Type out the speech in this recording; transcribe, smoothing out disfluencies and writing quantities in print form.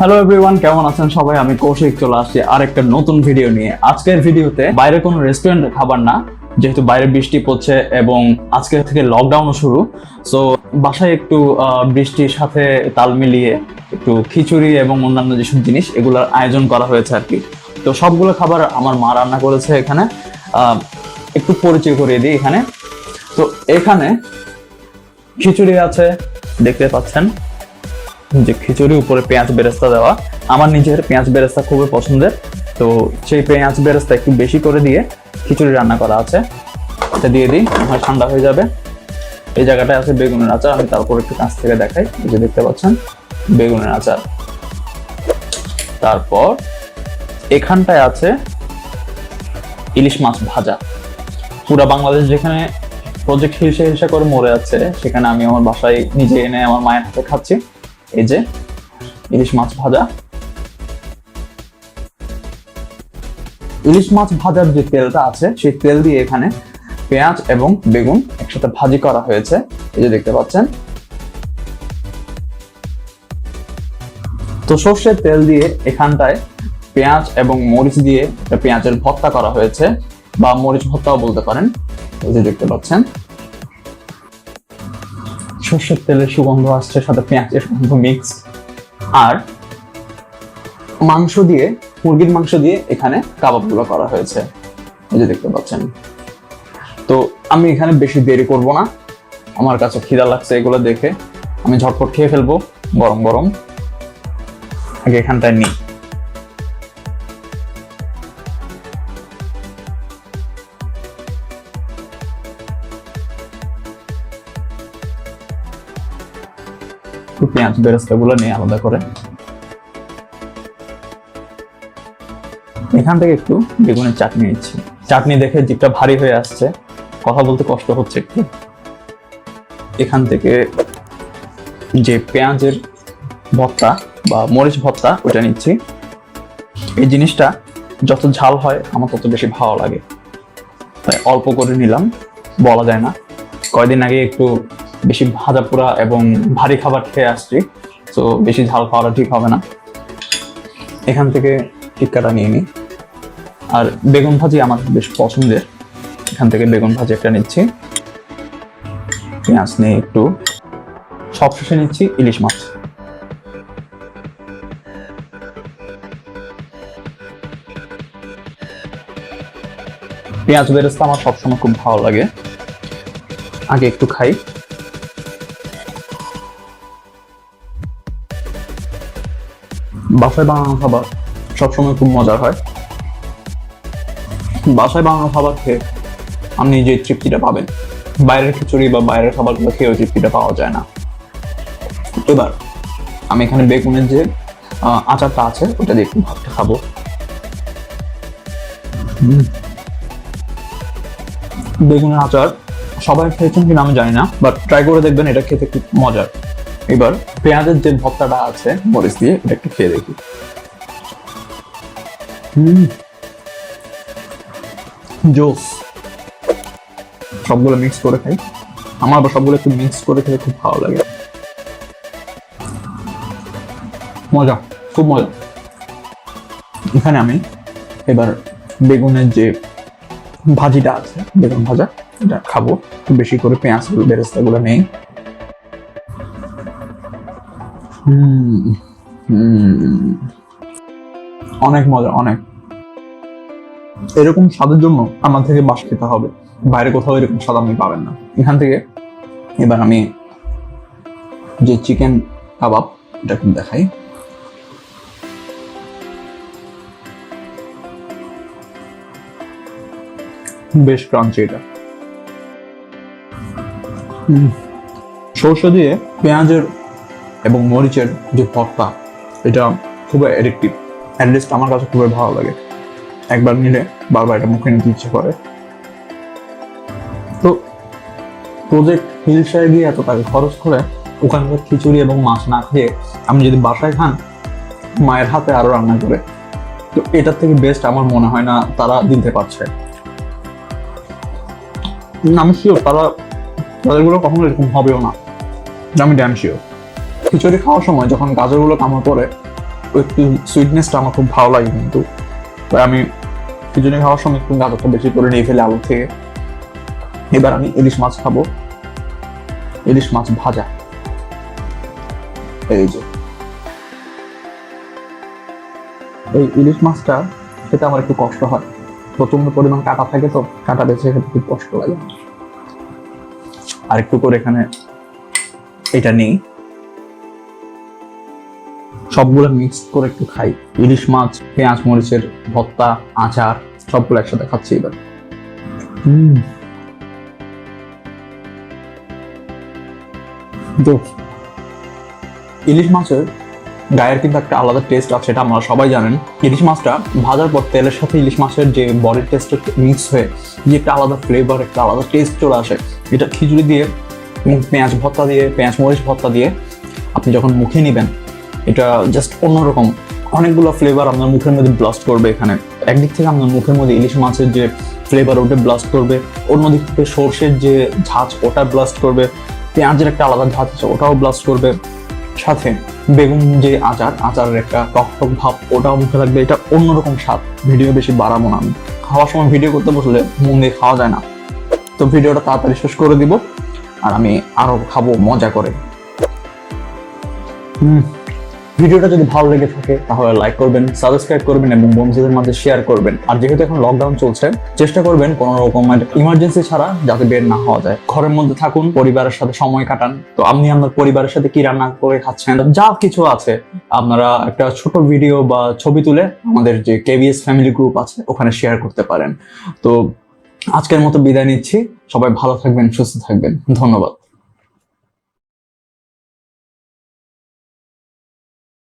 Hello everyone, কেমন আছেন সবাই? আমি কৌশিক চলে আসছি আরেকটা নতুন ভিডিও নিয়ে। আজকের ভিডিওতে বাইরে কোনো রেস্টুরেন্টের খাবার না, যেহেতু বাইরে বৃষ্টি পড়ছে এবং আজকে থেকে লকডাউনও শুরু। সো বাসায় একটু বৃষ্টির সাথে তাল মিলিয়ে একটু খিচুড়ি এবং অন্যান্য যেসব জিনিস এগুলোর আয়োজন করা হয়েছে আর কি। তো সবগুলো খাবার আমার মা রান্না করেছে এখানে। একটু পরিচয় করিয়ে দিই এখানে। তো এখানে খিচুড়ি আছে, দেখতে পাচ্ছেন যে খিচুড়ি উপরে পেঁয়াজ বেরেস্তা দেওয়া। আমার নিজের পেঁয়াজ বেরেস্তা খুবই পছন্দের, তো সেই পেঁয়াজ বেরেস্তা একটু বেশি করে দিয়ে খিচুড়ি রান্না করা আছে। এটা দিয়ে দিই, আমার ঠান্ডা হয়ে যাবে। এই জায়গাটায় আছে বেগুনের আচার, আমি তারপর একটু কাছ থেকে দেখাই। এই যে দেখতে পাচ্ছেন বেগুনের আচার। তারপর এখানটায় আছে ইলিশ মাছ ভাজা। পুরা বাংলাদেশ যেখানে প্রজেক্ট হিলসা করে মরে যাচ্ছে, সেখানে আমি আমার বাসায় নিজে এনে আমার মায়ের হাতে খাচ্ছি। এই যে ইলিশ মাছ ভাজা। ইলিশ মাছ ভাজার যে তেলটা আছে, সেই তেল দিয়ে এখানে পেঁয়াজ এবং বেগুন একসাথে ভাজি করা হয়েছে। এই যে দেখতে পাচ্ছেন। তো সর্ষের তেল দিয়ে এখানটায় পেঁয়াজ এবং মরিচ দিয়ে একটা পেঁয়াজের ভর্তা করা হয়েছে, বা মরিচ ভর্তাও বলতে পারেন। এই যে দেখতে পাচ্ছেন সর্ষের তেলের সুগন্ধ আসছে, সাথে পেঁয়াজের সুগন্ধ মিক্স। আর মাংস দিয়ে, মুরগির মাংস দিয়ে এখানে কাবাবগুলো করা হয়েছে। এই যে দেখতে পাচ্ছেন। তো আমি এখানে বেশি দেরি করব না, আমার কাছে খিদা লাগছে এগুলো দেখে। আমি ঝটপট খেয়ে ফেলবো গরম গরম। আগে এখানটায় নিই। পেঁয়াজ বেরেস্তা গুলো নিয়ে আলাদা করে এখান থেকে একটু বেগুনের চাটনি নিচ্ছি। চাটনি দেখে জিভটা ভারী হয়ে আসছে, কথা বলতে কষ্ট হচ্ছে একটু। এখান থেকে যে পেঁয়াজের ভর্তা বা মরিচ ভর্তা, ওটা নিচ্ছি। এই জিনিসটা যত ঝাল হয় আমার তত বেশি ভালো লাগে, তাই অল্প করে নিলাম। বলা যায় না, কয়দিন আগে একটু বেশি ভাজা পোড়া এবং ভারী খাবার খেয়ে আসছি, তো বেশি ঝাল খাওয়াটা ঠিক হবে না। এখান থেকে টিক্কাটা নিয়ে নিই। আর বেগুন ভাজি আমার বেশ পছন্দের, এখান থেকে বেগুন ভাজি একটা নিচ্ছি। পেঁয়াজ নিয়ে একটু। সবশেষে নিচ্ছি ইলিশ মাছ। পেঁয়াজ বেরেস্তা আমার সবসময় খুব ভালো লাগে, আগে একটু খাই। বাসায় বানানো খাবার সবসময় খুব মজার হয়। বাসায় বানানো খাবার খেয়ে আপনি যে তৃপ্তিটা পাবেন, বাইরের খিচুড়ি বা বাইরের খাবারগুলো খেয়েও তৃপ্তিটা পাওয়া যায় না। এবার আমি এখানে বেগুনের যে আচারটা আছে, ওটা দিয়ে একটু ভাতটা খাবো। বেগুনের আচার সবাই খেয়েছেন কিনা আমি জানি না, বাট ট্রাই করে দেখবেন, এটা খেতে খুব মজার। এবার পেঁয়াজের যে ভর্তাটা আছে মরিচ দিয়ে, এটা একটু খেয়ে দেখি। জোস। সবগুলো মিক্স করে খাই, আমার আবার সবগুলো একটু মিক্স করে খেতে খুব ভালো লাগে। মজা, খুব মজা। এখানে আমি এবার বেগুনের যে ভাজিটা আছে, বেগুন ভাজা, এটা খাবো। একটু বেশি করে পেঁয়াজ বেরেস্তা গুলো নেই। অনেক মজা, অনেক। এরকম স্বাদের জন্য আমার থেকে বাস খেতে হবে, বাইরে কোথাও এরকম স্বাদ আপনি পাবেন না। এখান থেকে এবার আমি যে চিকেন কাবাব, এটা একটু দেখাই। বেশ ক্রাঞ্চি এটা। সরষে দিয়ে পেঁয়াজের এবং মরিচের যে ভর্তা, এটা খুবই অ্যাডিকটিভ। অ্যাটলিস্ট আমার কাছে খুবই ভালো লাগে, একবার নিলে বারবার এটা মুখে নিতে ইচ্ছে করে। তো প্রজেক্ট হিলসায় গিয়ে এত টাকা খরচ করে ওখানকার খিচুড়ি এবং মাছ না খেয়ে আপনি যদি বাসায় খান মায়ের হাতে আরো রান্না করে, তো এটার থেকে বেস্ট আমার মনে হয় না তারা দিতে পারছে। আমি শিওর তাদেরগুলো কখনো এরকম হবেও না, আমি ড্যাম শিওর। খিচুড়ি খাওয়ার সময় যখন গাজরগুলো কামড় করে একটু সুইটনেসটা আমার খুব ভালো লাগে, কিন্তু তাই আমি খিচুড়ি খাওয়ার সময় একটু গাজরটা বেশি করে নিয়ে ফেলে আলু থেকে। এবার আমি ইলিশ মাছ খাবো, ইলিশ মাছ ভাজা। এই যে এই ইলিশ মাছটা খেতে আমার একটু কষ্ট হয়, প্রচন্ড পরিমাণ কাটা থাকে, তো কাটা বেছে খেতে খুব কষ্ট লাগে। আর একটু করে এখানে এটা নেই, সবগুলো মিক্স করে একটু খাই। ইলিশ মাছ, পেঁয়াজ মরিচের ভর্তা, আচার সবগুলো একসাথে খাচ্ছি এবার। ইলিশ মাছের গায়ের কিন্তু একটা আলাদা টেস্ট আছে, এটা আমরা সবাই জানেন। ইলিশ মাছটা ভাজার পর তেলের সাথে ইলিশ মাছের যে বডির টেস্ট মিক্স হয়ে যে একটা আলাদা ফ্লেভার, একটা আলাদা টেস্ট চলে আসে, এটা খিচুড়ি দিয়ে এবং পেঁয়াজ ভর্তা দিয়ে, পেঁয়াজ মরিচ ভর্তা দিয়ে আপনি যখন মুখে নেবেন, এটা জাস্ট অন্যরকম। অনেকগুলো ফ্লেভার আপনার মুখের মধ্যে ব্লাস্ট করবে। এখানে একদিক থেকে আপনার মুখের মধ্যে ইলিশ মাছের যে ফ্লেভার ওটা ব্লাস্ট করবে, অন্যদিক থেকে সর্ষের যে ঝাঁজ ওটা ব্লাস্ট করবে, পেঁয়াজের একটা আলাদা ঝাঁজ আছে ওটাও ব্লাস্ট করবে, সাথে বেগুন যে আচারের একটা টক টক ভাব ওটাও মুখে লাগবে। এটা অন্যরকম স্বাদ। ভিডিও বেশি বাড়াবো না, আমি খাওয়ার সময় ভিডিও করতে বসলে মন দিয়ে খাওয়া যায় না, তো ভিডিওটা তাড়াতাড়ি শেষ করে দিব আর আমি আরো খাবো মজা করে। ভিডিওটা যদি ভালো লেগে থাকে তাহলে লাইক করবেন, সাবস্ক্রাইব করবেন এবং বন্ধুদের মাঝে শেয়ার করবেন। আর যেহেতু এখন লকডাউন চলছে, চেষ্টা করবেন কোনো রকমের ইমার্জেন্সি ছাড়া যাতে বের না হওয়া যায়। ঘরের মধ্যে থাকুন, পরিবারের সাথে সময় কাটান। তো আপনি আপনার পরিবারের সাথে কি রান্না করে খাচ্ছেন, যা কিছু আছে আপনারা একটা ছোট ভিডিও বা ছবি তুলে আমাদের যে KBS ফ্যামিলি গ্রুপ আছে ওখানে শেয়ার করতে পারেন। তো আজকের মতো বিদায় নিচ্ছি, সবাই ভালো থাকবেন, সুস্থ থাকবেন, ধন্যবাদ।